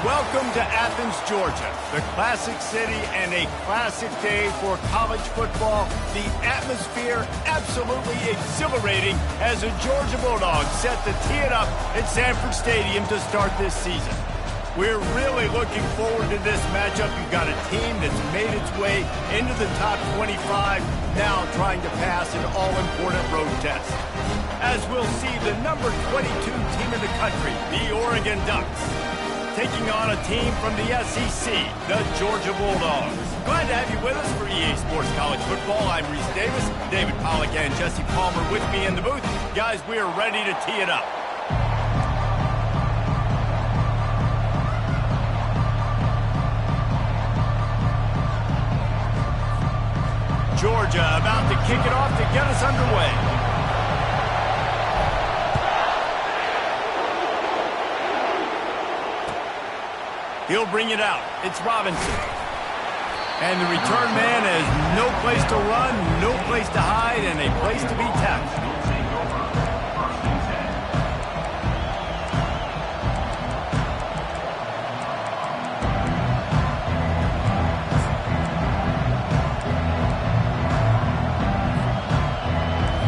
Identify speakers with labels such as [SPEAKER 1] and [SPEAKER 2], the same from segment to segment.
[SPEAKER 1] Welcome to Athens, Georgia, the classic city and a classic day for college football. The atmosphere absolutely exhilarating as the Georgia Bulldogs set to tee it up at Sanford Stadium to start this season. We're really looking forward to this matchup. You've got a team that's made its way into the top 25, now trying to pass an all-important road test. As we'll see the number 22 team in the country, the Oregon Ducks, taking on a team from the SEC, the Georgia Bulldogs. Glad to have you with us for EA Sports College Football. I'm Reese Davis, David Pollack and Jesse Palmer with me in the booth. Guys, we are ready to tee it up. Georgia about to kick it off to get us underway. He'll bring it out. It's Robinson. And the return man has no place to run, no place to hide, and a place to be tackled.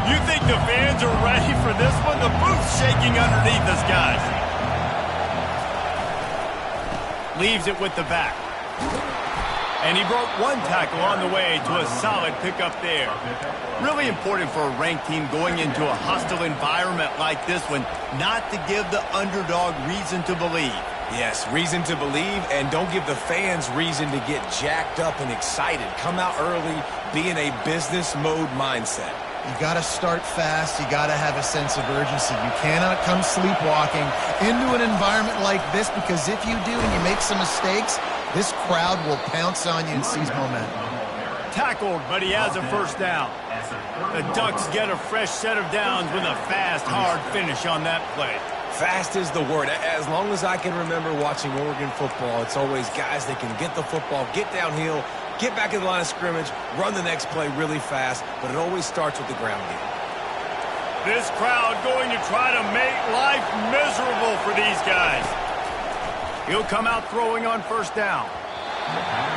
[SPEAKER 1] You think the fans are ready for this one? The booth's shaking underneath us, guys. Leaves it with the back. And he broke one tackle on the way to a solid pickup there. Really important for a ranked team going into a hostile environment like this one, not to give the underdog reason to believe.
[SPEAKER 2] Yes, reason to believe, and don't give the fans reason to get jacked up and excited. Come out early, be in a business mode mindset.
[SPEAKER 3] You got to start fast. You got to have a sense of urgency. You cannot come sleepwalking into an environment like this, because if you do and you make some mistakes, this crowd will pounce on you and seize momentum.
[SPEAKER 1] Tackled, but he has a first down. The Ducks get a fresh set of downs with a fast, hard finish on that play.
[SPEAKER 2] Fast is the word. As long as I can remember watching Oregon football, it's always guys that can get the football, get downhill, get back in the line of scrimmage, run the next play really fast, but it always starts with the ground game.
[SPEAKER 1] This crowd going to try to make life miserable for these guys. He'll come out throwing on first down.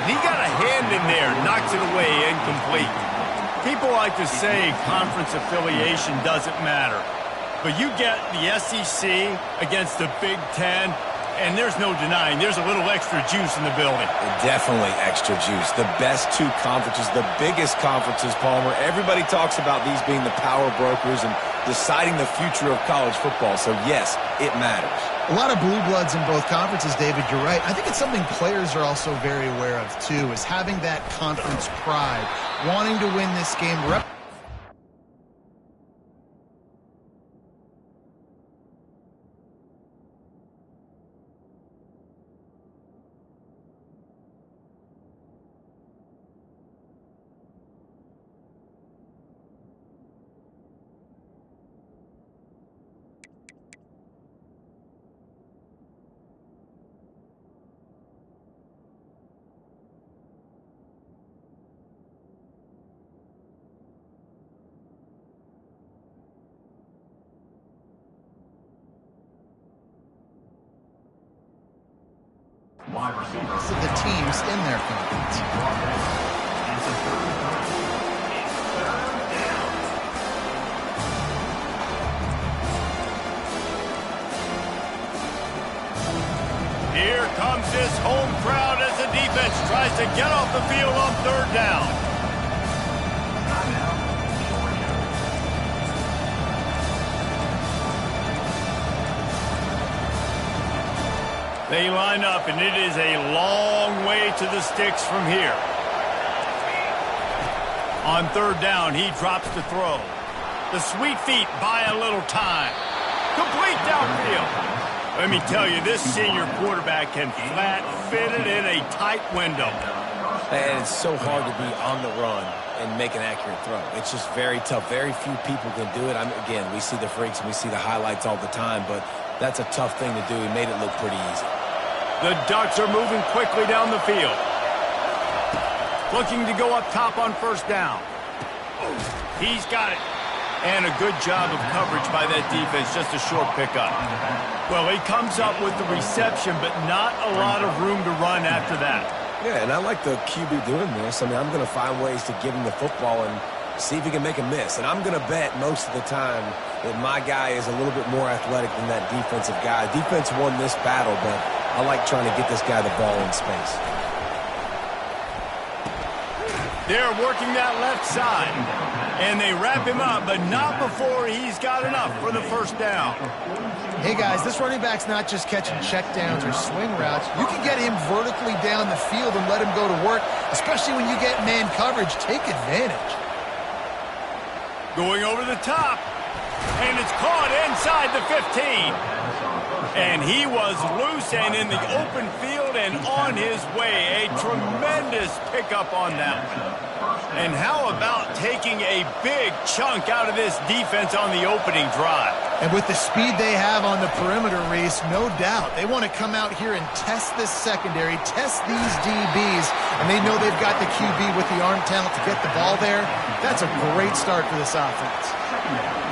[SPEAKER 1] He got a hand in there, knocks it away, incomplete. People like to say conference affiliation doesn't matter, but you get the SEC against the Big Ten, and there's no denying there's a little extra juice in the building.
[SPEAKER 2] Definitely extra juice. The best two conferences, the biggest conferences, Palmer. Everybody talks about these being the power brokers and deciding the future of college football. So, yes, it matters.
[SPEAKER 3] A lot of blue bloods in both conferences, David. You're right. I think it's something players are also very aware of, too, is having that conference pride, wanting to win this game. The teams in their conference.
[SPEAKER 1] Here comes this home crowd as the defense tries to get off the field on third down. They line up, and it is a long way to the sticks from here. On third down, he drops to throw. The sweet feet buy a little time. Complete downfield. Let me tell you, this senior quarterback can flat fit it in a tight window.
[SPEAKER 2] And it's so hard to be on the run and make an accurate throw. It's just very tough. Very few people can do it. Again, we see the freaks and we see the highlights all the time, but that's a tough thing to do. He made it look pretty easy.
[SPEAKER 1] The Ducks are moving quickly down the field. Looking to go up top on first down. He's got it. And a good job of coverage by that defense, just a short pickup. Well, he comes up with the reception, but not a lot of room to run after that.
[SPEAKER 2] Yeah, and I like the QB doing this. I mean, I'm going to find ways to give him the football and see if he can make a miss. And I'm going to bet most of the time that my guy is a little bit more athletic than that defensive guy. Defense won this battle, but I like trying to get this guy the ball in space.
[SPEAKER 1] They're working that left side. And they wrap him up, but not before he's got enough for the first down.
[SPEAKER 3] Hey, guys, this running back's not just catching checkdowns or swing routes. You can get him vertically down the field and let him go to work, especially when you get man coverage. Take advantage.
[SPEAKER 1] Going over the top, and it's caught inside the 15. And he was loose and in the open field and on his way. A tremendous pickup on that one. And how about taking a big chunk out of this defense on the opening drive?
[SPEAKER 3] And with the speed they have on the perimeter, Reese, no doubt, they want to come out here and test this secondary, test these DBs, and they know they've got the QB with the arm talent to get the ball there. That's a great start for this offense.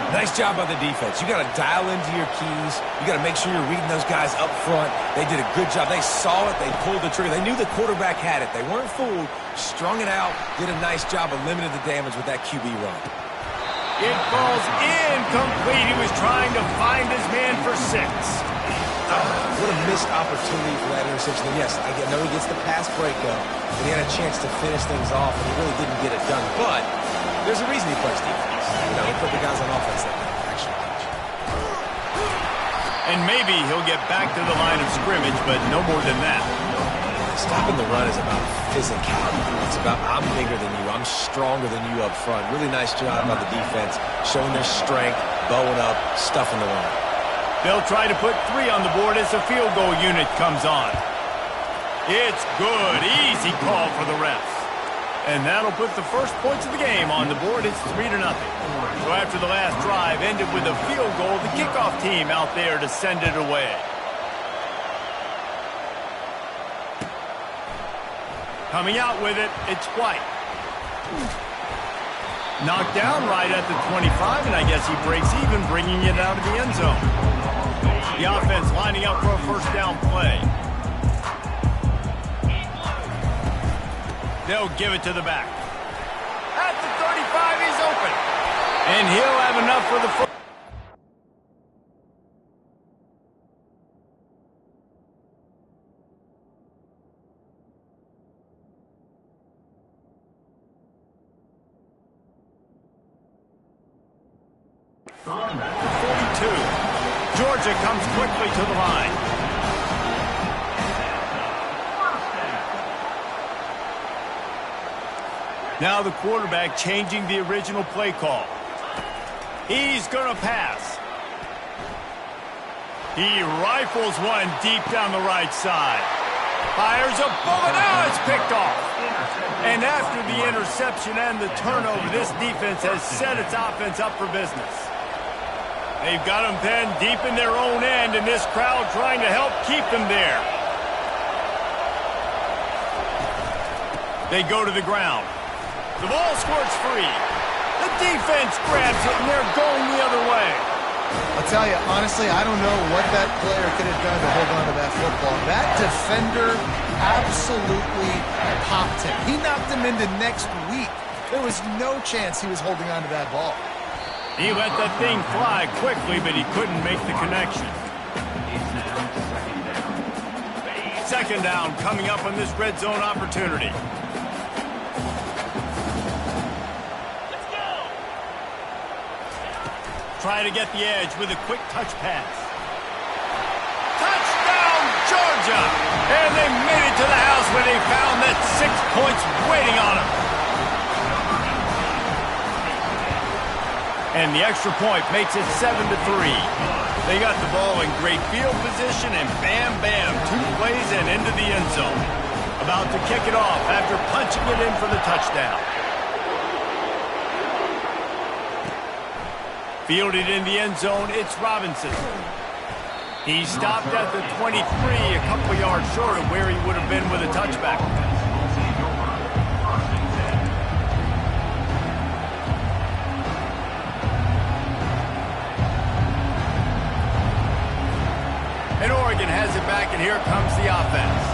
[SPEAKER 2] Nice job by the defense. You got to dial into your keys. You got to make sure you're reading those guys up front. They did a good job. They saw it. They pulled the trigger. They knew the quarterback had it. They weren't fooled. Strung it out. Did a nice job of limiting the damage with that QB run.
[SPEAKER 1] It falls incomplete. He was trying to find his man for 6.
[SPEAKER 2] What a missed opportunity for that interception. And yes, I know he gets the pass breakup, but he had a chance to finish things off, and he really didn't get it done. But there's a reason he plays defense. You know, he put the guys on offense that actually teach.
[SPEAKER 1] And maybe he'll get back to the line of scrimmage, but no more than that.
[SPEAKER 2] Stopping the run is about physicality. It's about I'm bigger than you. I'm stronger than you up front. Really nice job by the defense, showing their strength, bowing up, stuffing the run.
[SPEAKER 1] They'll try to put 3 on the board as the field goal unit comes on. It's good. Easy call for the refs. And that'll put the first points of the game on the board. It's 3-0. So after the last drive ended with a field goal, the kickoff team out there to send it away. Coming out with it, it's White. Knocked down right at the 25, and I guess he breaks even, bringing it out of the end zone. The offense lining up for a first down play. They'll give it to the back. At the 35, he's open. And he'll have enough for the first. Georgia comes quickly to the line. Now the quarterback changing the original play call. He's going to pass. He rifles one deep down the right side. Fires a bullet. Now it's picked off. And after the interception and the turnover, this defense has set its offense up for business. They've got them pinned deep in their own end, and this crowd trying to help keep them there. They go to the ground. The ball squirts free. The defense grabs it, and they're going the other way.
[SPEAKER 3] I'll tell you, honestly, I don't know what that player could have done to hold on to that football. That defender absolutely popped him. He knocked him into next week. There was no chance he was holding on to that ball.
[SPEAKER 1] He let that thing fly quickly, but he couldn't make the connection. Second down coming up on this red zone opportunity. Try to get the edge with a quick touch pass. Touchdown, Georgia! And they made it to the house where they found that 6 points waiting on them. And the extra point makes it 7-3. They got the ball in great field position, and bam, bam, 2 plays and into the end zone. About to kick it off after punching it in for the touchdown. Fielded in the end zone, it's Robinson. He stopped at the 23, a couple yards short of where he would have been with a touchback. Oregon has it back, and here comes the offense.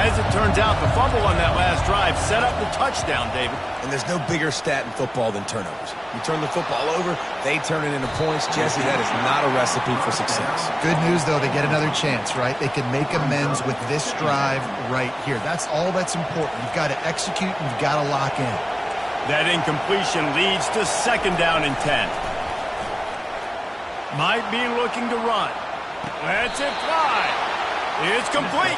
[SPEAKER 1] As it turns out, the fumble on that last drive set up the touchdown, David.
[SPEAKER 2] And there's no bigger stat in football than turnovers. You turn the football over, they turn it into points. Jesse, that is not a recipe for success.
[SPEAKER 3] Good news, though, they get another chance, right? They can make amends with this drive right here. That's all that's important. You've got to execute, and you've got to lock in.
[SPEAKER 1] That incompletion leads to 2nd down and 10. Might be looking to run. Lets it fly. It's complete.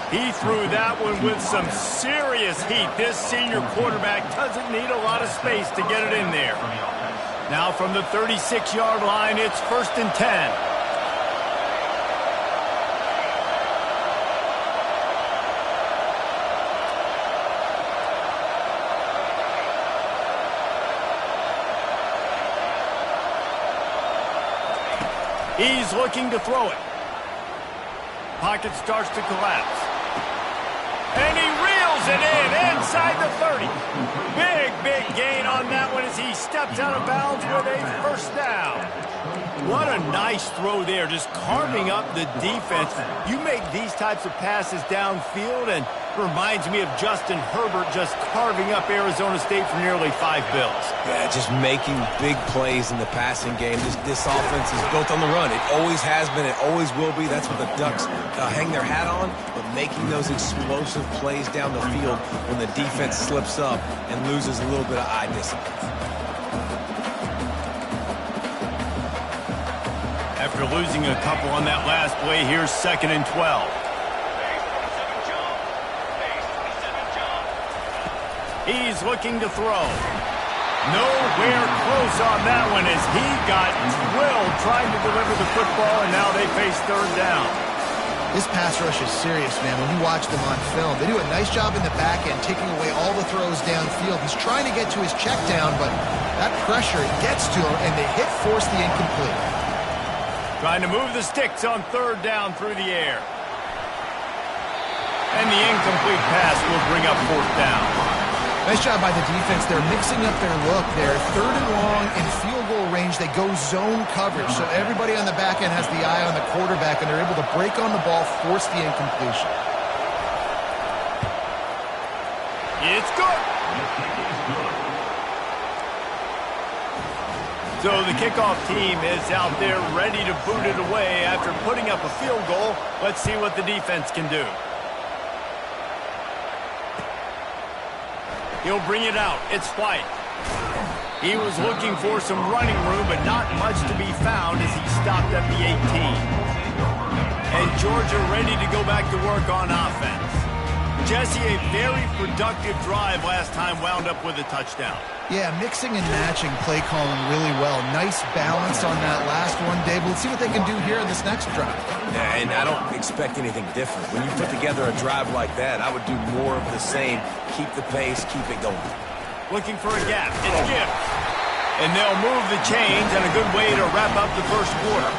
[SPEAKER 1] He threw that one with some serious heat. This senior quarterback doesn't need a lot of space to get it in there. Now from the 36-yard line, it's 1st and 10. He's looking to throw it. Pocket starts to collapse. And he reels it in inside the 30. Big gain on that one as he steps out of bounds with a 1st down. What a nice throw there, just carving up the defense. You make these types of passes downfield, and reminds me of Justin Herbert just carving up Arizona State for nearly 5 bills.
[SPEAKER 2] Yeah, just making big plays in the passing game. This offense is built on the run. It always has been. It always will be. That's what the Ducks hang their hat on, but making those explosive plays down the field when the defense slips up and loses a little bit of eye discipline.
[SPEAKER 1] After losing a couple on that last play, here's 2nd and 12. He's looking to throw. Nowhere close on that one as he got drilled trying to deliver the football, and now they face 3rd down.
[SPEAKER 3] This pass rush is serious, man. When you watch them on film, they do a nice job in the back end, taking away all the throws downfield. He's trying to get to his check down, but that pressure gets to him, and they force the incomplete.
[SPEAKER 1] Trying to move the sticks on 3rd down through the air. And the incomplete pass will bring up 4th down.
[SPEAKER 3] Nice job by the defense. They're mixing up their look. They're 3rd and long in field goal range. They go zone coverage. So everybody on the back end has the eye on the quarterback, and they're able to break on the ball, force the incompletion.
[SPEAKER 1] It's good. So the kickoff team is out there ready to boot it away after putting up a field goal. Let's see what the defense can do. He'll bring it out. It's White. He was looking for some running room, but not much to be found as he stopped at the 18. And Georgia ready to go back to work on offense. Jesse, a very productive drive last time wound up with a touchdown.
[SPEAKER 3] Yeah, mixing and matching play calling really well. Nice balance on that last one, Dave. Let's see what they can do here in this next drive.
[SPEAKER 2] Yeah, and I don't expect anything different. When you put together a drive like that, I would do more of the same. Keep the pace, keep it going.
[SPEAKER 1] Looking for a gap. It's Gibbs. And they'll move the chains, and a good way to wrap up the 1st quarter.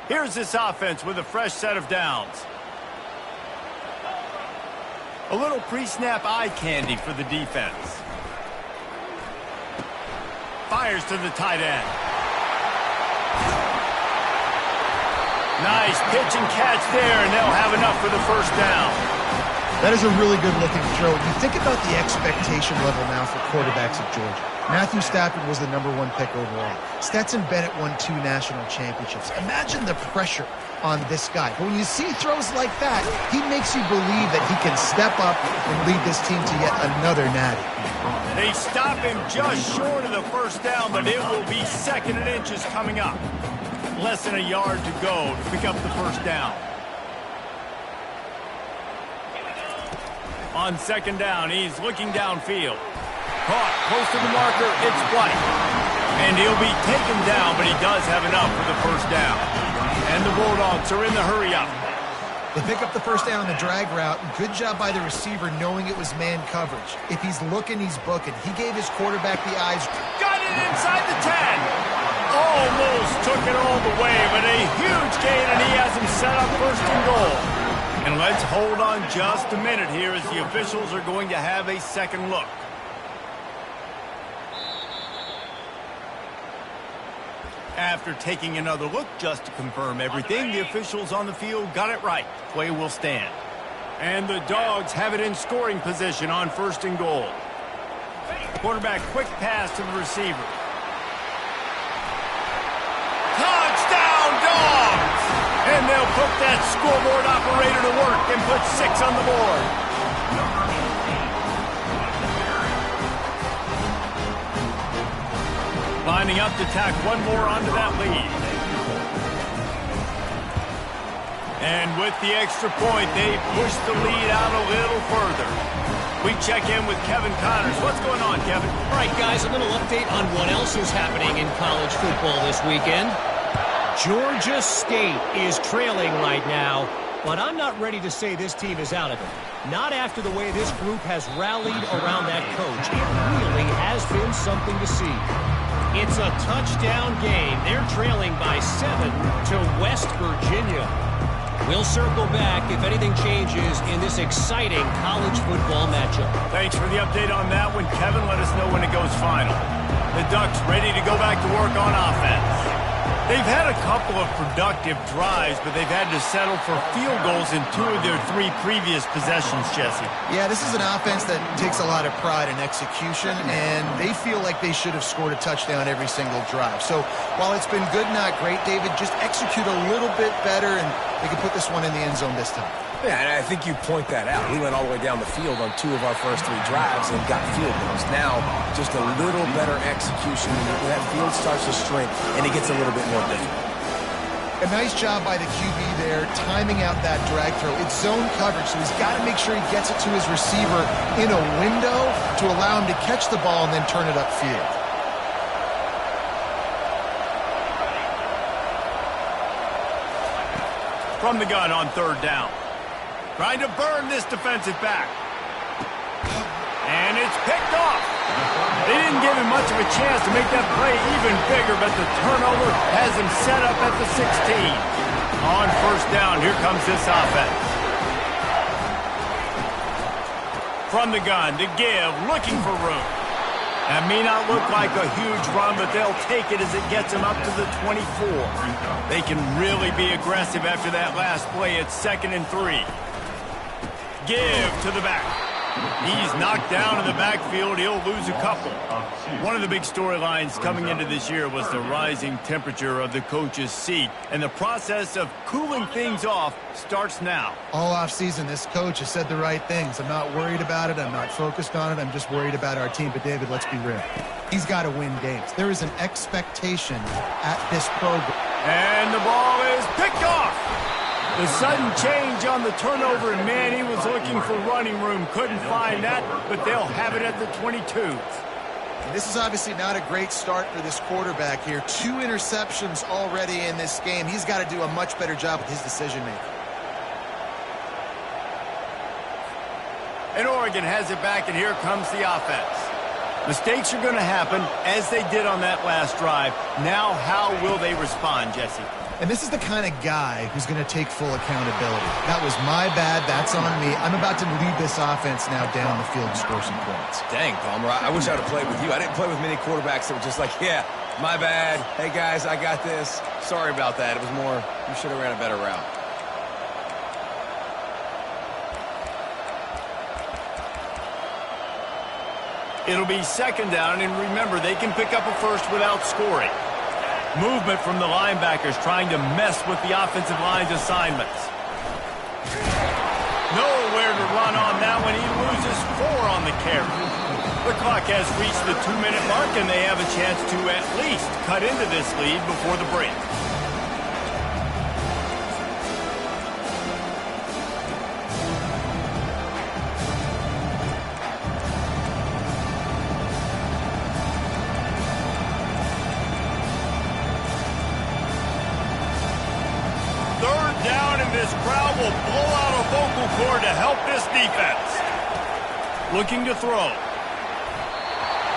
[SPEAKER 1] Here's this offense with a fresh set of downs. A little pre-snap eye candy for the defense. Fires to the tight end. Nice pitch and catch there, and they'll have enough for the 1st down.
[SPEAKER 3] That is a really good-looking throw. You think about the expectation level now for quarterbacks at Georgia. Matthew Stafford was the #1 pick overall. Stetson Bennett won 2 national championships. Imagine the pressure on this guy. But when you see throws like that, he makes you believe that he can step up and lead this team to yet another natty.
[SPEAKER 1] They stop him just short of the 1st down, but it will be 2nd and inches coming up. Less than a yard to go to pick up the 1st down. On 2nd down, he's looking downfield. Caught close to the marker, it's White. And he'll be taken down, but he does have enough for the 1st down. And the Bulldogs are in the hurry-up.
[SPEAKER 3] They pick up the 1st down on the drag route. Good job by the receiver knowing it was man coverage. If he's looking, he's booking. He gave his quarterback the eyes.
[SPEAKER 1] Got it inside the 10. Almost took it all the way, but a huge gain, and he set up first and goal. And let's hold on just a minute here as the officials are going to have a second look. After taking another look just to confirm everything, the officials on the field got it right. Play will stand. And the Dogs have it in scoring position on first and goal. Quarterback quick pass to the receiver. Touchdown, Dogs! And they'll put that scoreboard operator to work and put 6 on the board. Lining up to tack one more onto that lead. And with the extra point, they push the lead out a little further. We check in with Kevin Connors. What's going on, Kevin?
[SPEAKER 4] All right, guys, a little update on what else is happening in college football this weekend. Georgia State is trailing right now, but I'm not ready to say this team is out of it. Not after the way this group has rallied around that coach. It really has been something to see. It's a touchdown game. They're trailing by 7 to West Virginia. We'll circle back if anything changes in this exciting college football matchup.
[SPEAKER 1] Thanks for the update on that one, Kevin. Let us know when it goes final. The Ducks ready to go back to work on offense. They've had a couple of productive drives, but they've had to settle for field goals in 2 of their 3 previous possessions, Jesse.
[SPEAKER 3] Yeah, this is an offense that takes a lot of pride in execution, and they feel like they should have scored a touchdown every single drive. So while it's been good, not great, David, just execute a little bit better, and they can put this one in the end zone this time.
[SPEAKER 2] Yeah, and I think you point that out. We went all the way down the field on 2 of our first 3 drives and got field goals. Now, just a little better execution. That field starts to shrink, and it gets a little bit more difficult.
[SPEAKER 3] A nice job by the QB there, timing out that drag throw. It's zone coverage, so he's got to make sure he gets it to his receiver in a window to allow him to catch the ball and then turn it upfield.
[SPEAKER 1] From the gun on 3rd down. Trying to burn this defensive back. And it's picked off. They didn't give him much of a chance to make that play even bigger, but the turnover has him set up at the 16. On 1st down, here comes this offense. From the gun to give, looking for room. That may not look like a huge run, but they'll take it as it gets them up to the 24. They can really be aggressive after that last play. It's 2nd and 3. Give to the back. He's knocked down in the backfield. He'll lose a couple. One of the big storylines coming into this year was the rising temperature of the coach's seat, and the process of cooling things off starts now.
[SPEAKER 3] All offseason, this coach has said the right things. I'm not worried about it. I'm not focused on it. I'm just worried about our team. But, David, let's be real. He's got to win games. There is an expectation at this program.
[SPEAKER 1] And the ball is picked off. The sudden change on the turnover, and man, he was looking for running room. Couldn't find that, but they'll have it at the 22.
[SPEAKER 3] And this is obviously not a great start for this quarterback here. 2 interceptions already in this game. He's got to do a much better job with his decision-making.
[SPEAKER 1] And Oregon has it back, and here comes the offense. Mistakes are going to happen, as they did on that last drive. Now, how will they respond, Jesse?
[SPEAKER 3] And this is the kind of guy who's going to take full accountability. That was my bad. That's on me. I'm about to lead this offense now down the field and score some points.
[SPEAKER 2] Dang, Palmer, I wish I would have played with you. I didn't play with many quarterbacks that were just like, yeah, my bad. Hey, guys, I got this. Sorry about that. It was more, you should have ran a better route.
[SPEAKER 1] It'll be 2nd down, and remember, they can pick up a first without scoring. Movement from the linebackers trying to mess with the offensive line's assignments. Nowhere to run on that one. He loses 4 on the carry. The clock has reached the 2-minute mark, and they have a chance to at least cut into this lead before the break. This crowd will blow out a vocal cord to help this defense. Looking to throw.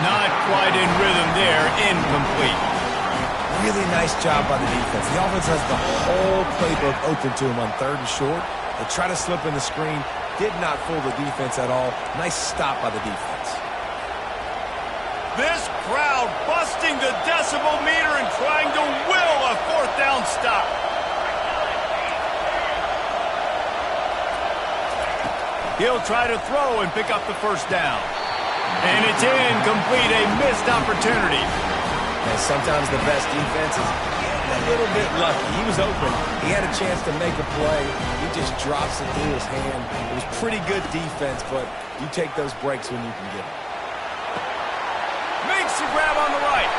[SPEAKER 1] Not quite in rhythm there. Incomplete.
[SPEAKER 2] Really nice job by the defense. The offense has the whole playbook open to him on 3rd and short. They try to slip in the screen. Did not fool the defense at all. Nice stop by the defense.
[SPEAKER 1] This crowd busting the decibel meter and trying to will a 4th down stop. He'll try to throw and pick up the 1st down. And it's incomplete, a missed opportunity.
[SPEAKER 2] And sometimes the best defense is getting a little bit lucky. He was open. He had a chance to make a play. He just drops it through his hand. It was pretty good defense, but you take those breaks when you can get them.
[SPEAKER 1] Makes the grab on the right.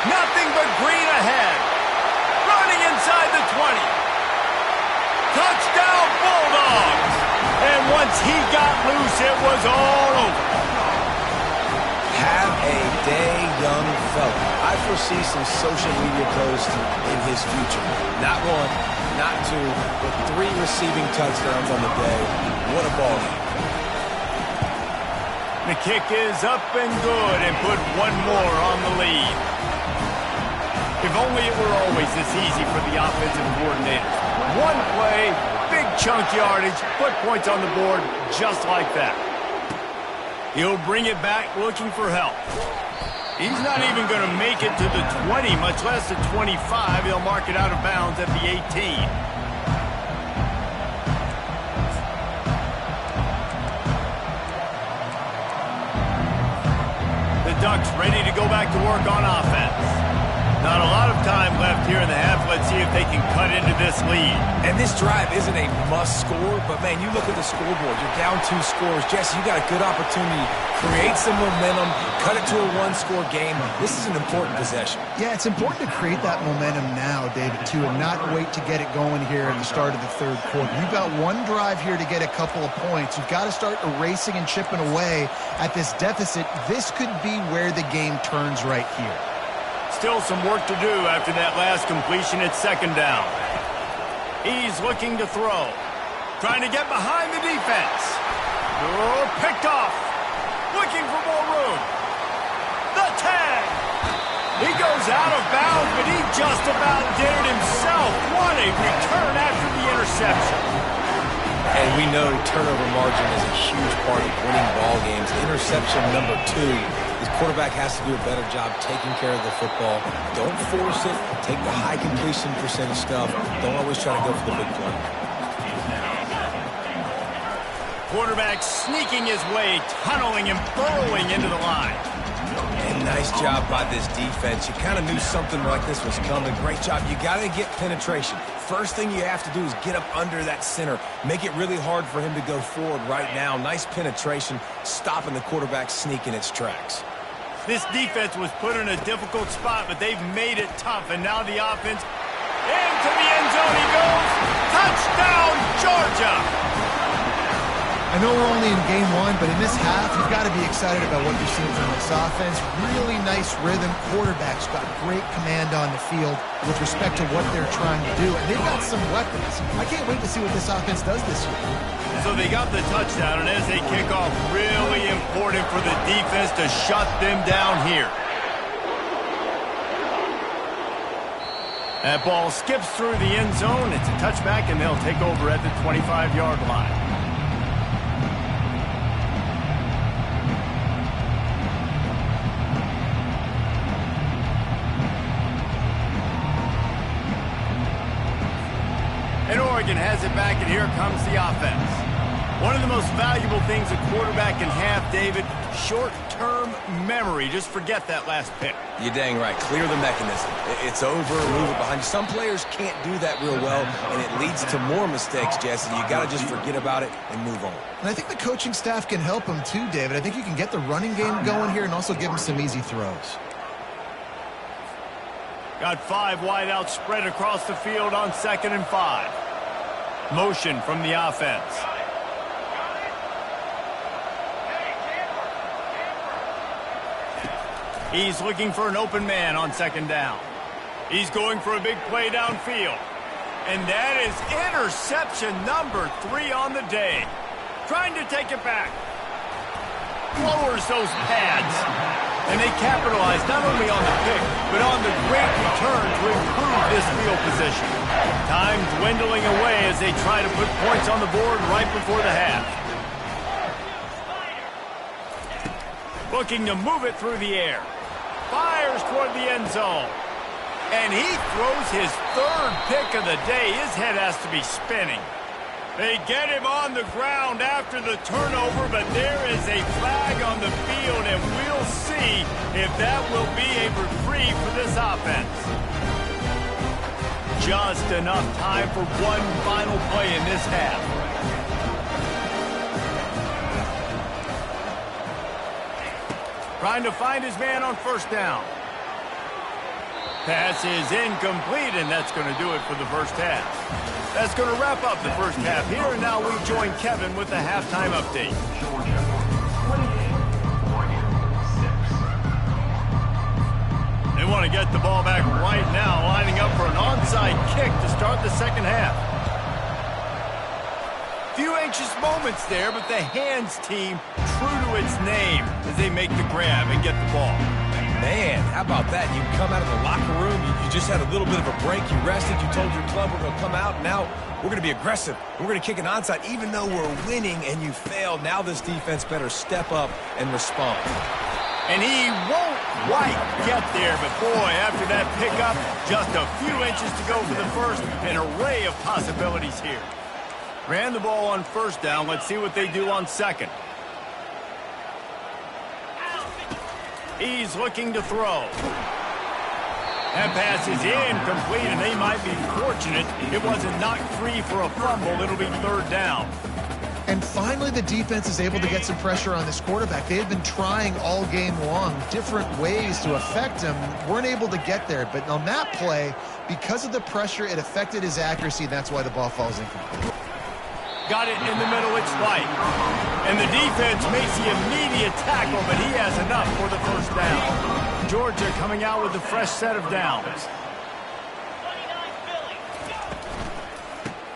[SPEAKER 1] Nothing but green ahead. Running inside the 20. Touchdown Bulldogs. And once he got loose, it was all over.
[SPEAKER 2] Have a day, young fella. I foresee some social media posts in his future. Not 1, not 2, but 3 receiving touchdowns on the day. What a ball game.
[SPEAKER 1] The kick is up and good and put 1 more on the lead. If only it were always this easy for the offensive coordinator. 1 play, big chunk yardage, put points on the board just like that. He'll bring it back looking for help. He's not even going to make it to the 20, much less the 25. He'll mark it out of bounds at the 18. The Ducks ready to go back to work on offense. Not a lot of time left here in the half. Let's see if they can cut into this lead.
[SPEAKER 2] And this drive isn't a must score, but, man, you look at the scoreboard. You're down 2 scores. Jesse, you got a good opportunity. Create some momentum. Cut it to a 1-score game. This is an important possession.
[SPEAKER 3] Yeah, it's important to create that momentum now, David, too, and not wait to get it going here at the start of the 3rd quarter. You've got 1 drive here to get a couple of points. You've got to start erasing and chipping away at this deficit. This could be where the game turns right here.
[SPEAKER 1] Still some work to do after that last completion at 2nd down. He's looking to throw. Trying to get behind the defense. Oh, picked off. Looking for more room. The tag. He goes out of bounds, but he just about did it himself. What a return after the interception.
[SPEAKER 2] And we know turnover margin is a huge part of winning ball games. Interception number 2. His quarterback has to do a better job taking care of the football. Don't force it. Take the high completion percentage stuff. Don't always try to go for the big play.
[SPEAKER 1] Quarterback sneaking his way, tunneling and burrowing into the line.
[SPEAKER 2] And nice job by this defense. You kind of knew something like this was coming. Great job. You got to get penetration. First thing you have to do is get up under that center. Make it really hard for him to go forward right now. Nice penetration, stopping the quarterback sneak in its tracks.
[SPEAKER 1] This defense was put in a difficult spot, but they've made it tough. And now the offense into the end zone he goes. Touchdown, Georgia!
[SPEAKER 3] I know we're only in game 1, but in this half, you've got to be excited about what you're seeing from this offense. Really nice rhythm. Quarterback's got great command on the field with respect to what they're trying to do. And they've got some weapons. I can't wait to see what this offense does this year.
[SPEAKER 1] So they got the touchdown, and as they kick off, really important for the defense to shut them down here. That ball skips through the end zone. It's a touchback, and they'll take over at the 25-yard line. And Oregon has it back, and here comes the offense. One of the most valuable things a quarterback can have, David, short-term memory. Just forget that last pick.
[SPEAKER 2] You're dang right. Clear the mechanism. It's over, move it behind you. Some players can't do that real well, and it leads to more mistakes, Jesse. You got to just forget about it and move on.
[SPEAKER 3] And I think the coaching staff can help him too, David. I think you can get the running game going here and also give him some easy throws.
[SPEAKER 1] Got 5 wideouts spread across the field on 2nd and 5. Motion from the offense. He's looking for an open man on 2nd down. He's going for a big play downfield. And that is interception number 3 on the day. Trying to take it back. Lowers those pads. And they capitalize not only on the pick, but on the great return to position. Time dwindling away as they try to put points on the board right before the half. Looking to move it through the air. Fires toward the end zone. And he throws his third pick of the day. His head has to be spinning. They get him on the ground after the turnover, but there is a flag on the field, and we'll see if that will be a reprieve for this offense. Just enough time for one final play in this half. Trying to find his man on first down. Pass is incomplete, and that's going to do it for the first half. That's going to wrap up the first half here, and now we join Kevin with the halftime update. They want to get the ball back right now, lining up for an onside kick to start the second half. Few anxious moments there, but the hands team true to its name as they make the grab and get the ball.
[SPEAKER 2] Man, how about that? You come out of the locker room, you just had a little bit of a break, you rested, you told your club we're going to come out, and now we're going to be aggressive. We're going to kick an onside, even though we're winning and you failed. Now this defense better step up and respond.
[SPEAKER 1] And he won't quite get there, but boy, after that pickup, just a few inches to go for the first, an array of possibilities here. Ran the ball on first down. Let's see what they do on second. He's looking to throw. That pass is incomplete, and they might be fortunate it wasn't knocked free for a fumble. It'll be third down.
[SPEAKER 3] And finally, the defense is able to get some pressure on this quarterback. They had been trying all game long different ways to affect him. Weren't able to get there. But on that play, because of the pressure, it affected his accuracy, and that's why the ball falls incomplete.
[SPEAKER 1] Got it in the middle, it's White. And the defense makes the immediate tackle, but he has enough for the first down. Georgia coming out with a fresh set of downs.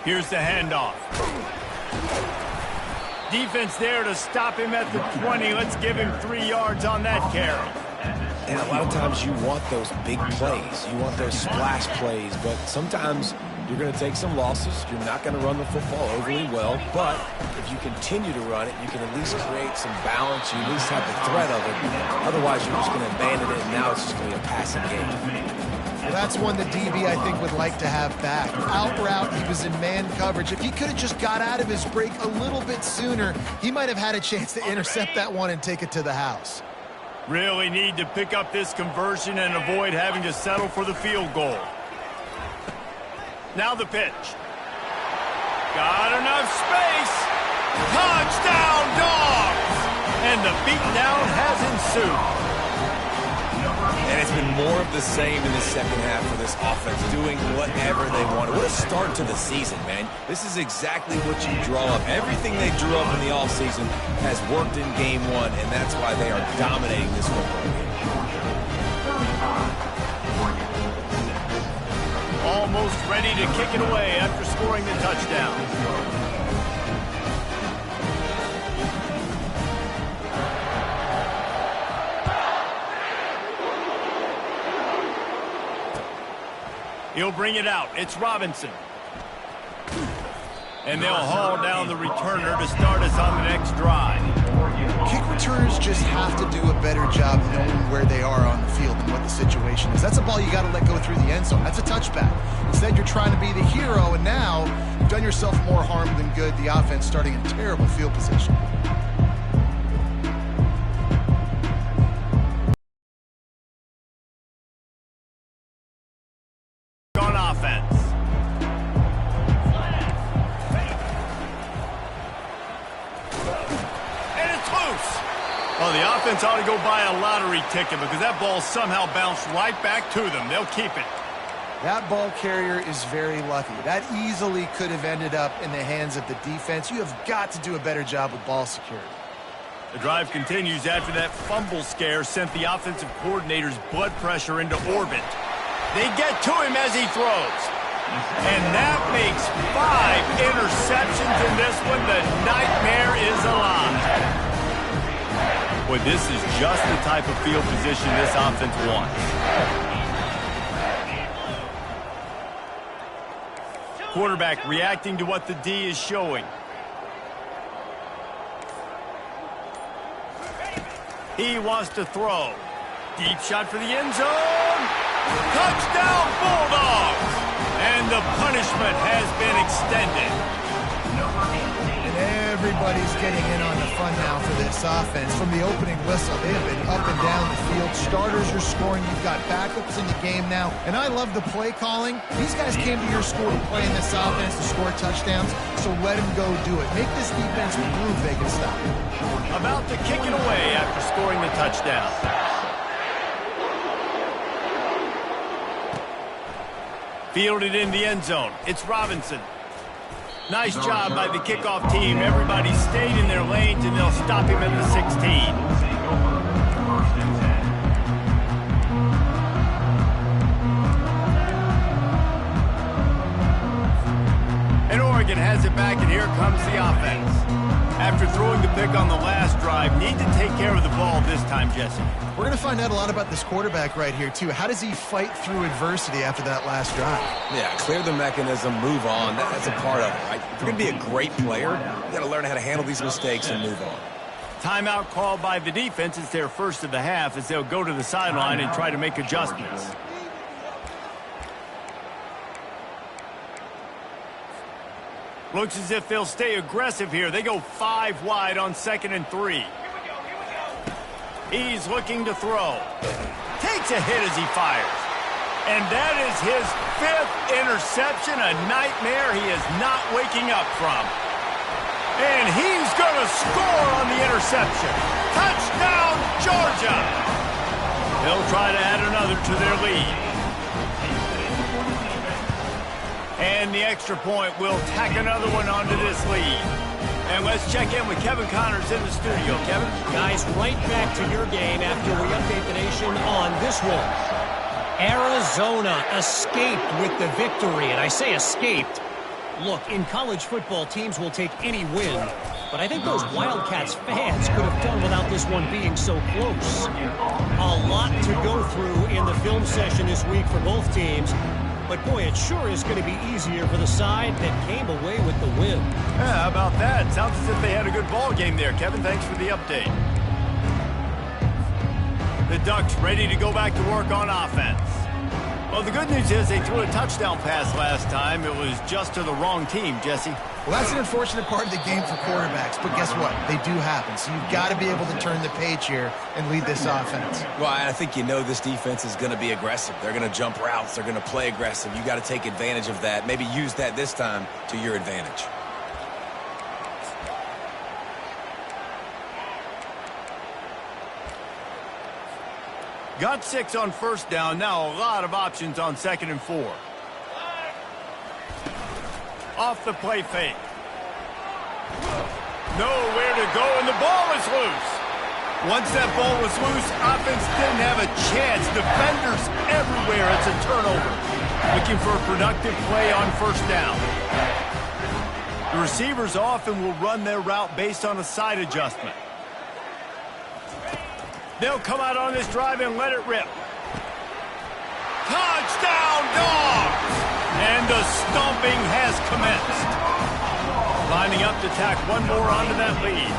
[SPEAKER 1] Here's the handoff. Defense there to stop him at the 20. Let's give him 3 yards on that carry.
[SPEAKER 2] And a lot of times you want those big plays. You want those splash plays, but sometimes you're going to take some losses. You're not going to run the football overly well, but if you continue to run it, you can at least create some balance. You at least have the threat of it. Otherwise, you're just going to abandon it, and now it's just going to be a passing game.
[SPEAKER 3] Well, that's one the DB, I think, would like to have back. Out route, he was in man coverage. If he could have just got out of his break a little bit sooner, he might have had a chance to intercept that one and take it to the house.
[SPEAKER 1] Really need to pick up this conversion and avoid having to settle for the field goal. Now the pitch. Got enough space. Touchdown, Dogs! And the beatdown has ensued.
[SPEAKER 2] And it's been more of the same in the second half for this offense, doing whatever they want. What a start to the season, man. This is exactly what you draw up. Everything they drew up in the offseason has worked in game one, and that's why they are dominating this football game.
[SPEAKER 1] Almost ready to kick it away after scoring the touchdown. He'll bring it out. It's Robinson. And they'll haul down the returner to start us on the next drive.
[SPEAKER 3] Kick returners just have to do a better job knowing where they are on the field and what the situation is. That's a ball you got to let go through the end zone. That's a touchback. Instead, you're trying to be the hero, and now you've done yourself more harm than good. The offense starting in terrible field position.
[SPEAKER 1] On offense. And it's loose. Well, the offense ought to go buy a lottery ticket because that ball somehow bounced right back to them. They'll keep it.
[SPEAKER 3] That ball carrier is very lucky. That easily could have ended up in the hands of the defense. You have got to do a better job with ball security.
[SPEAKER 1] The drive continues after that fumble scare sent the offensive coordinator's blood pressure into orbit. They get to him as he throws. And that makes 5 interceptions in this one. The nightmare is alive. Boy, this is just the type of field position this offense wants. quarterback reacting to what the D is showing. He wants to throw. Deep shot for the end zone. Touchdown, Bulldogs! And the punishment has been extended.
[SPEAKER 3] And everybody's getting in on the fun now for this offense. From the opening whistle, they have been up and down the field. Starters are scoring. You've got backups in the game now. And I love the play calling. These guys came to your school to play in this offense to score touchdowns, so let them go do it. Make this defense prove they can stop it.
[SPEAKER 1] About to kick it away after scoring the touchdown. Fielded in the end zone. It's Robinson. Nice job by the kickoff team. Everybody stayed in their lanes, and they'll stop him at the 16. And Oregon has it back, and here comes the offense. After throwing the pick on the last drive, need to take care of the ball this time, Jesse.
[SPEAKER 3] We're going to find out a lot about this quarterback right here, too. How does he fight through adversity after that last drive?
[SPEAKER 2] Yeah, clear the mechanism, move on. That's a part of it, right? If you're going to be a great player, you got to learn how to handle these mistakes and move on.
[SPEAKER 1] Timeout called by the defense. It's their first of the half as they'll go to the sideline and try to make adjustments. Looks as if they'll stay aggressive here. They go 5 wide on 2nd and 3. He's looking to throw. Takes a hit as he fires. And that is his 5th interception, a nightmare he is not waking up from. And he's going to score on the interception. Touchdown, Georgia! They'll try to add another to their lead. And the extra point will tack another one onto this lead. And let's check in with Kevin Connors in the studio. Kevin?
[SPEAKER 4] Guys, right back to your game after we update the nation on this one. Arizona escaped with the victory. And I say escaped. Look, in college football, teams will take any win. But I think those Wildcats fans could have done without this one being so close. A lot to go through in the film session this week for both teams. But, boy, it sure is going to be easier for the side that came away with the win.
[SPEAKER 1] Yeah, how about that? Sounds as if they had a good ball game there. Kevin, thanks for the update. The Ducks ready to go back to work on offense. Well, the good news is they threw a touchdown pass last time. It was just to the wrong team, Jesse.
[SPEAKER 3] Well, that's an unfortunate part of the game for quarterbacks, but guess what? They do happen, so you've got to be able to turn the page here and lead this offense.
[SPEAKER 2] Well, I think you know this defense is going to be aggressive. They're going to jump routes. They're going to play aggressive. You got to take advantage of that. Maybe use that this time to your advantage.
[SPEAKER 1] Got 6 on first down. Now a lot of options on 2nd and 4. Off the play fake. Nowhere to go, and the ball is loose. Once that ball was loose, offense didn't have a chance. Defenders everywhere. It's a turnover. Looking for a productive play on first down. The receivers often will run their route based on a side adjustment. They'll come out on this drive and let it rip. Touchdown, Dogs! And the stomping has commenced. Lining up to tack one more onto that lead.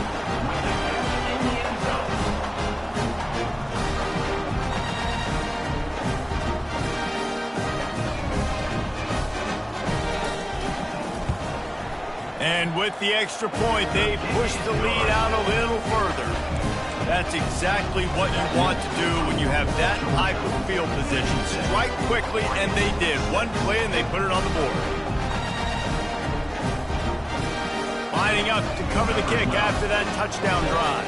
[SPEAKER 1] And with the extra point, they push the lead out a little further. That's exactly what you want to do when you have that type of field position. Strike quickly, and they did. One play, and they put it on the board. Lining up to cover the kick after that touchdown drive.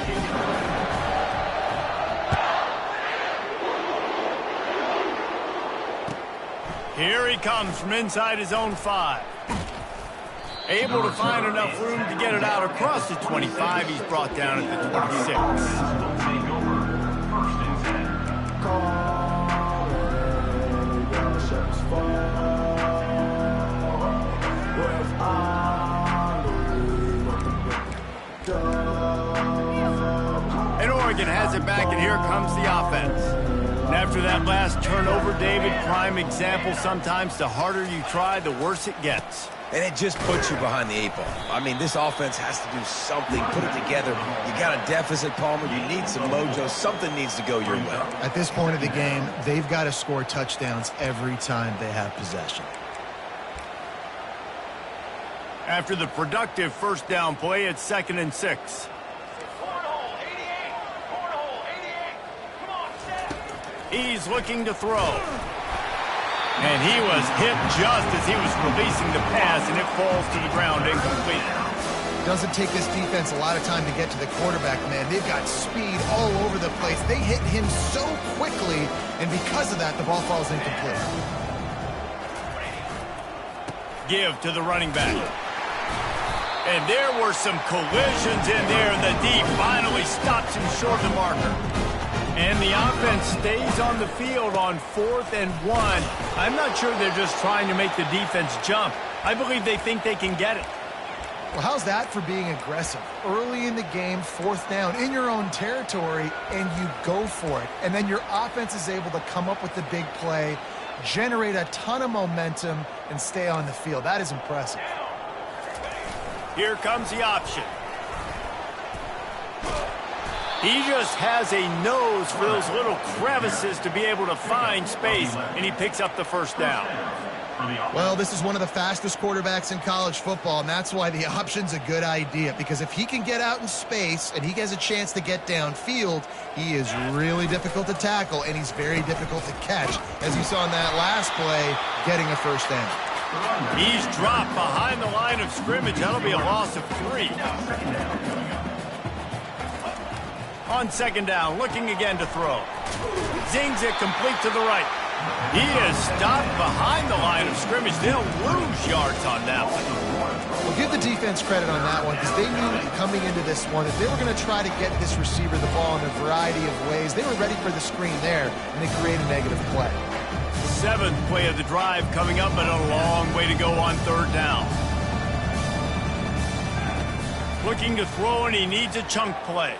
[SPEAKER 1] Here he comes from inside his own 5. Able to find enough room to get it out across the 25. He's brought down at the 26. And Oregon has it back, and here comes the offense. And after that last turnover, David, prime example, sometimes the harder you try, the worse it gets.
[SPEAKER 2] And it just puts you behind the 8 ball. I mean, this offense has to do something, put it together. You got a deficit, Palmer. You need some mojo. Something needs to go your way.
[SPEAKER 3] At this point of the game, they've got to score touchdowns every time they have possession.
[SPEAKER 1] After the productive first down play, it's 2nd and 6. He's looking to throw. And he was hit just as he was releasing the pass, and it falls to the ground incomplete.
[SPEAKER 3] Doesn't take this defense a lot of time to get to the quarterback, man. They've got speed all over the place. They hit him so quickly, and because of that, the ball falls incomplete.
[SPEAKER 1] Give to the running back. And there were some collisions in there, and the D finally stops him short of the marker. And the offense stays on the field on 4th and 1. I'm not sure they're just trying to make the defense jump. I believe they think they can get it.
[SPEAKER 3] Well, how's that for being aggressive? Early in the game, 4th down, in your own territory, and you go for it. And then your offense is able to come up with the big play, generate a ton of momentum, and stay on the field. That is impressive.
[SPEAKER 1] Here comes the option. He just has a nose for those little crevices to be able to find space, and he picks up the first down.
[SPEAKER 3] Well, this is one of the fastest quarterbacks in college football, and that's why the option's a good idea, because if he can get out in space and he has a chance to get downfield, he is really difficult to tackle, and he's very difficult to catch, as you saw in that last play, getting a first down.
[SPEAKER 1] He's dropped behind the line of scrimmage. That'll be a loss of 3. On 2nd down, looking again to throw. Zings it complete to the right. He is stopped behind the line of scrimmage. They'll lose yards on that one.
[SPEAKER 3] Well, give the defense credit on that one, because they knew coming into this one, if they were going to try to get this receiver the ball in a variety of ways, they were ready for the screen there, and they created a negative play.
[SPEAKER 1] 7th play of the drive coming up, but a long way to go on 3rd down. Looking to throw, and he needs a chunk play.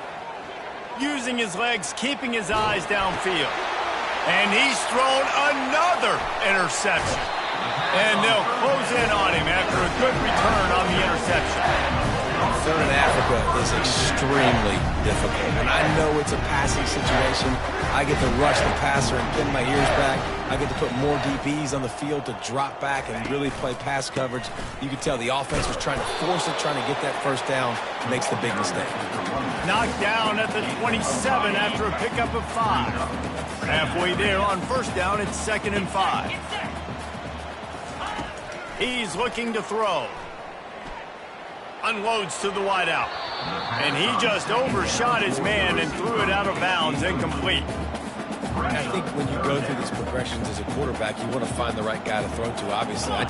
[SPEAKER 1] Using his legs, keeping his eyes downfield. And he's thrown another interception. And they'll close in on him after a good return on the interception.
[SPEAKER 2] 3rd in Africa is extremely difficult. When I know it's a passing situation, I get to rush the passer and pin my ears back. I get to put more DBs on the field to drop back and really play pass coverage. You can tell the offense was trying to force it, trying to get that first down, makes the big mistake.
[SPEAKER 1] Knocked down at the 27 after a pickup of 5. Halfway there on 1st down, it's 2nd and 5. He's looking to throw. Unloads to the wideout. And he just overshot his man and threw it out of bounds, incomplete.
[SPEAKER 2] I think when you go through these progressions as a quarterback, you want to find the right guy to throw to, obviously. I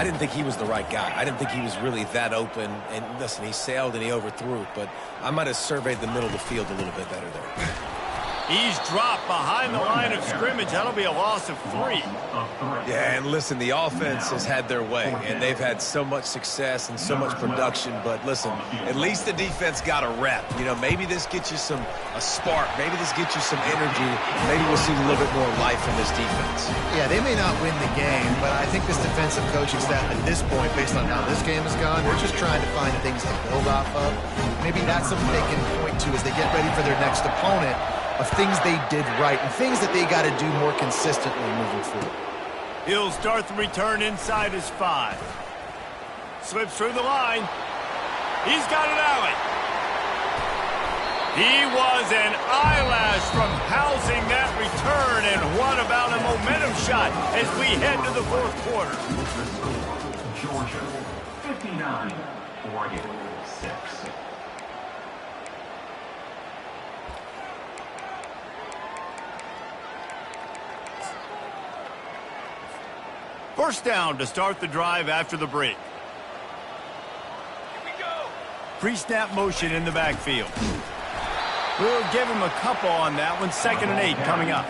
[SPEAKER 2] didn't think he was the right guy. I didn't think he was really that open. And listen, he sailed and he overthrew it, but I might have surveyed the middle of the field a little bit better there.
[SPEAKER 1] He's dropped behind the line of scrimmage. That'll be a loss of 3.
[SPEAKER 2] Yeah, and listen, the offense has had their way, and they've had so much success and so much production. But listen, at least the defense got a rep. You know, maybe this gets you a spark. Maybe this gets you some energy. Maybe we'll see a little bit more life in this defense.
[SPEAKER 3] Yeah, they may not win the game, but I think this defensive coaching staff at this point, based on how this game has gone, they're just trying to find things to build off of. Maybe that's something they can point to as they get ready for their next opponent, of things they did right and things that they got to do more consistently moving forward.
[SPEAKER 1] He'll start the return inside his 5. Slips through the line. He's got an alley. He was an eyelash from housing that return, and what about a momentum shot as we head to the 4th quarter.
[SPEAKER 5] Georgia, 59, Oregon, 6.
[SPEAKER 1] First down to start the drive after the break. Here we go. Pre-snap motion in the backfield. We'll give him a couple on that one. 2nd and 8 coming up.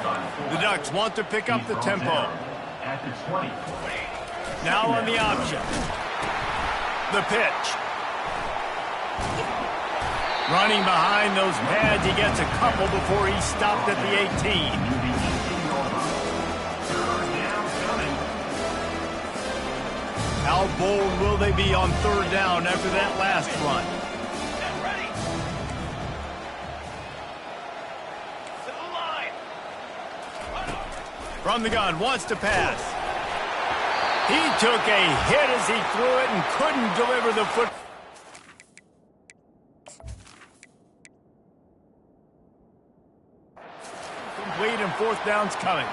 [SPEAKER 1] The Ducks want to pick up the tempo. Now on the option. The pitch. Running behind those pads, he gets a couple before he's stopped at the 18. How bold will they be on third down after that last run? From the gun, wants to pass. He took a hit as he threw it and couldn't deliver the foot. Complete and fourth down's coming.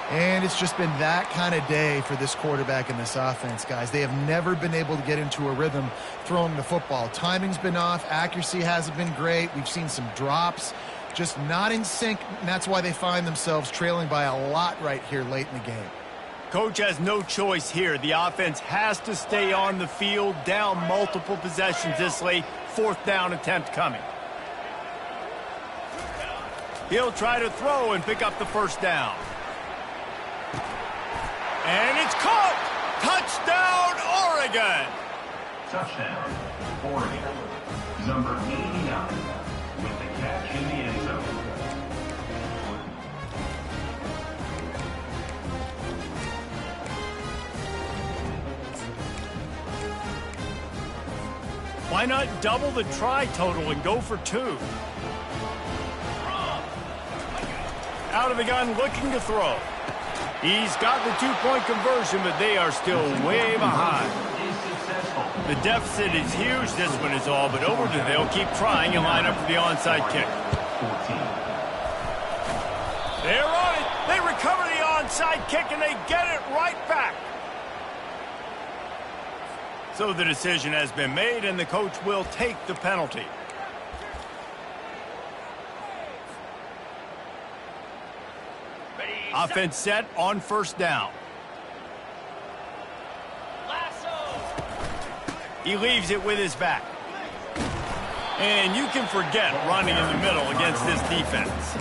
[SPEAKER 3] And it's just been that kind of day for this quarterback and this offense, guys. They have never been able to get into a rhythm throwing the football. Timing's been off. Accuracy hasn't been great. We've seen some drops. Just not in sync, and that's why they find themselves trailing by a lot right here late in the game.
[SPEAKER 1] Coach has no choice here. The offense has to stay on the field, down multiple possessions this late. Fourth down attempt coming. He'll try to throw and pick up the first down. And it's caught! Touchdown, Oregon!
[SPEAKER 5] Touchdown, Oregon. Number 89 with the catch in the end zone.
[SPEAKER 1] Why not double the try total and go for 2? Out of the gun, looking to throw. He's got the two-point conversion, but they are still way behind. The deficit is huge. This one is all but over. They'll keep trying and line up for the onside kick. They're on it. They recover the onside kick, and they get it right back. So the decision has been made, and the coach will take the penalty. Offense set on first down. He leaves it with his back. And you can forget running in the middle against this defense.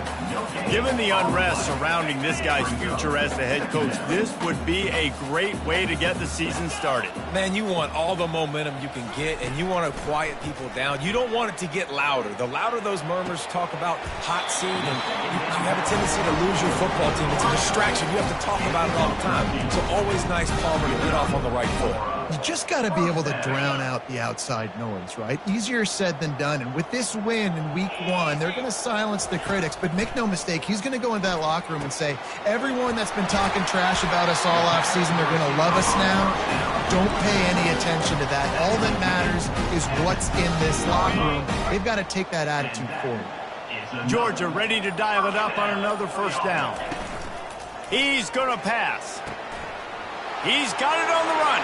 [SPEAKER 1] Given the unrest surrounding this guy's future as the head coach, this would be a great way to get the season started.
[SPEAKER 2] Man, you want all the momentum you can get, and you want to quiet people down. You don't want it to get louder. The louder those murmurs talk about hot seat, and you have a tendency to lose your football team. It's a distraction. You have to talk about it all the time. So always nice, Palmer, to get off on the right foot.
[SPEAKER 3] You just got to be able to drown out the outside noise, right? Easier said than done. And with this win in week 1, they're going to silence the critics. But make no mistake, he's going to go into that locker room and say, everyone that's been talking trash about us all offseason, they're going to love us now. Don't pay any attention to that. All that matters is what's in this locker room. They've got to take that attitude forward.
[SPEAKER 1] Georgia ready to dial it up on another first down. He's going to pass. He's got it on the run.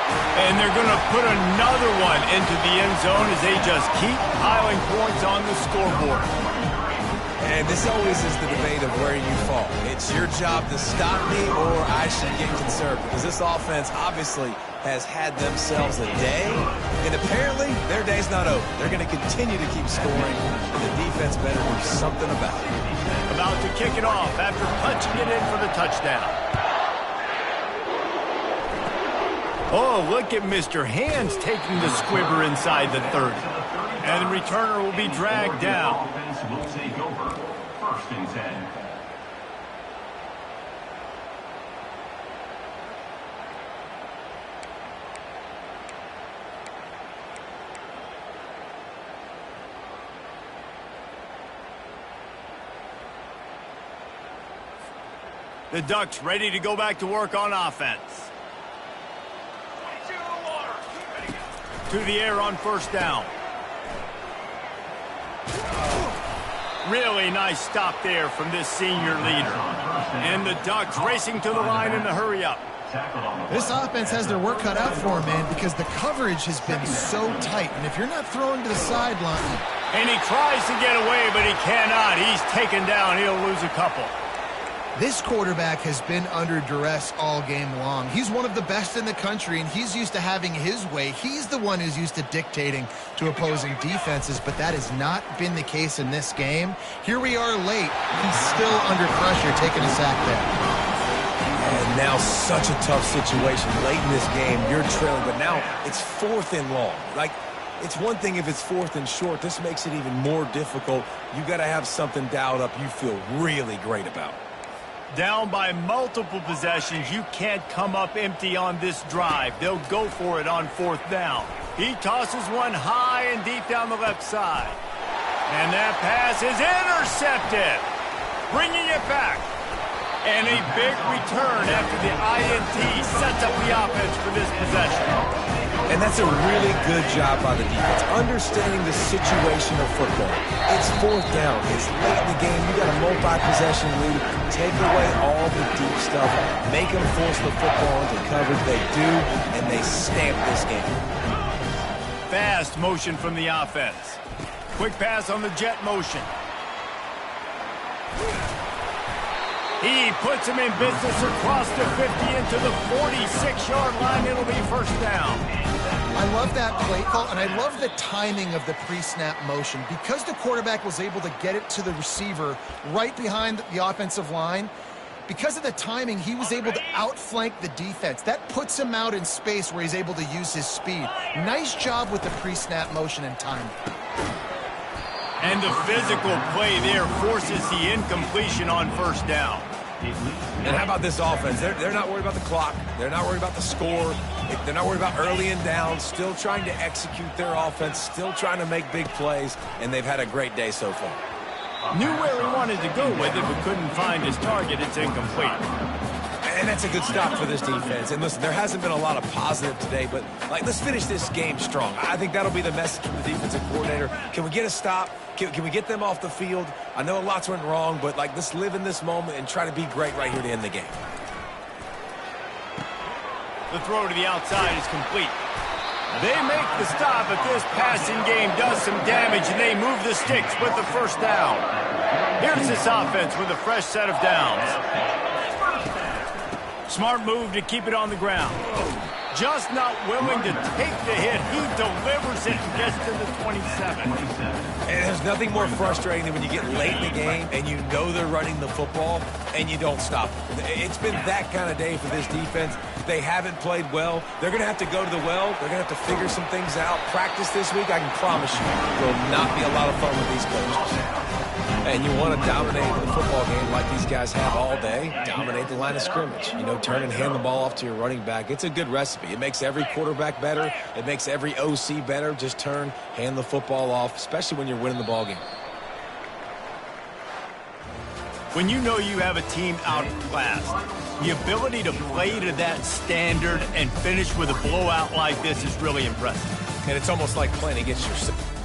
[SPEAKER 1] And they're going to put another one into the end zone as they just keep piling points on the scoreboard.
[SPEAKER 2] And this always is the debate of where you fall. It's your job to stop me, or I should get conservative. Because this offense obviously has had themselves a day, and apparently their day's not over. They're going to continue to keep scoring, and the defense better do something about it.
[SPEAKER 1] About to kick it off after punching it in for the touchdown. Oh, look at Mr. Hands taking the squibber inside the 30. And the returner will be dragged down.
[SPEAKER 5] Will take over. First and 10.
[SPEAKER 1] The Ducks ready to go back to work on offense. To the air on first down. Really nice stop there from this senior leader. And the Ducks racing to the line in the hurry up.
[SPEAKER 3] This offense has their work cut out for them, man, because the coverage has been so tight. And if you're not throwing to the sideline.
[SPEAKER 1] And he tries to get away, but he cannot. He's taken down. He'll lose a couple.
[SPEAKER 3] This quarterback has been under duress all game long. He's one of the best in the country, and he's used to having his way. He's the one who's used to dictating to opposing defenses, but that has not been the case in this game. Here we are late. He's still under pressure, taking a sack there.
[SPEAKER 2] And now such a tough situation. Late in this game, you're trailing, but now it's 4th and long. Like, it's one thing if it's 4th and short. This makes it even more difficult. You got to have something dialed up you feel really great about.
[SPEAKER 1] Down by multiple possessions, you can't come up empty on this drive. They'll go for it on 4th down. He tosses one high and deep down the left side. And that pass is intercepted. Bringing it back. And a big return after the INT sets up the offense for this possession.
[SPEAKER 2] And that's a really good job by the defense, understanding the situation of football. It's 4th down. It's late in the game. You got a multi-possession lead. Take away all the deep stuff. Make them force the football into coverage. They do, and they stamp this game.
[SPEAKER 1] Fast motion from the offense. Quick pass on the jet motion. He puts him in business across the 50 into the 46-yard line. It'll be 1st down.
[SPEAKER 3] I love that play call, and I love the timing of the pre-snap motion. Because the quarterback was able to get it to the receiver right behind the offensive line, because of the timing, he was able to outflank the defense. That puts him out in space where he's able to use his speed. Nice job with the pre-snap motion and timing.
[SPEAKER 1] And the physical play there forces the incompletion on 1st down.
[SPEAKER 2] And how about this offense? They're not worried about the clock. They're not worried about the score. They're not worried about early and down. Still trying to execute their offense. Still trying to make big plays. And they've had a great day so far.
[SPEAKER 1] Knew where he wanted to go with it, but couldn't find his target. It's incomplete.
[SPEAKER 2] And that's a good stop for this defense. And listen, there hasn't been a lot of positive today, but let's finish this game strong. I think that'll be the message from the defensive coordinator. Can we get a stop? Can we get them off the field? I know lots went wrong, but let's live in this moment and try to be great right here to end the game.
[SPEAKER 1] The throw to the outside is complete. They make the stop, but this passing game does some damage, and they move the sticks with the 1st down. Here's this offense with a fresh set of downs. Smart move to keep it on the ground. Just not willing to take the hit. He delivers it and gets to the 27.
[SPEAKER 2] And there's nothing more frustrating than when you get late in the game and you know they're running the football and you don't stop them. It's been that kind of day for this defense. They haven't played well. They're going to have to go to the well. They're going to have to figure some things out. Practice this week, I can promise you, will not be a lot of fun with these coaches. And you want to dominate the football game like these guys have all day, dominate the line of scrimmage. Turn and hand the ball off to your running back. It's a good recipe. It makes every quarterback better. It makes every OC better. Just turn, hand the football off, especially when you're winning the ball game.
[SPEAKER 1] When you know you have a team outclassed, the ability to play to that standard and finish with a blowout like this is really impressive.
[SPEAKER 2] And it's almost like playing against yourself.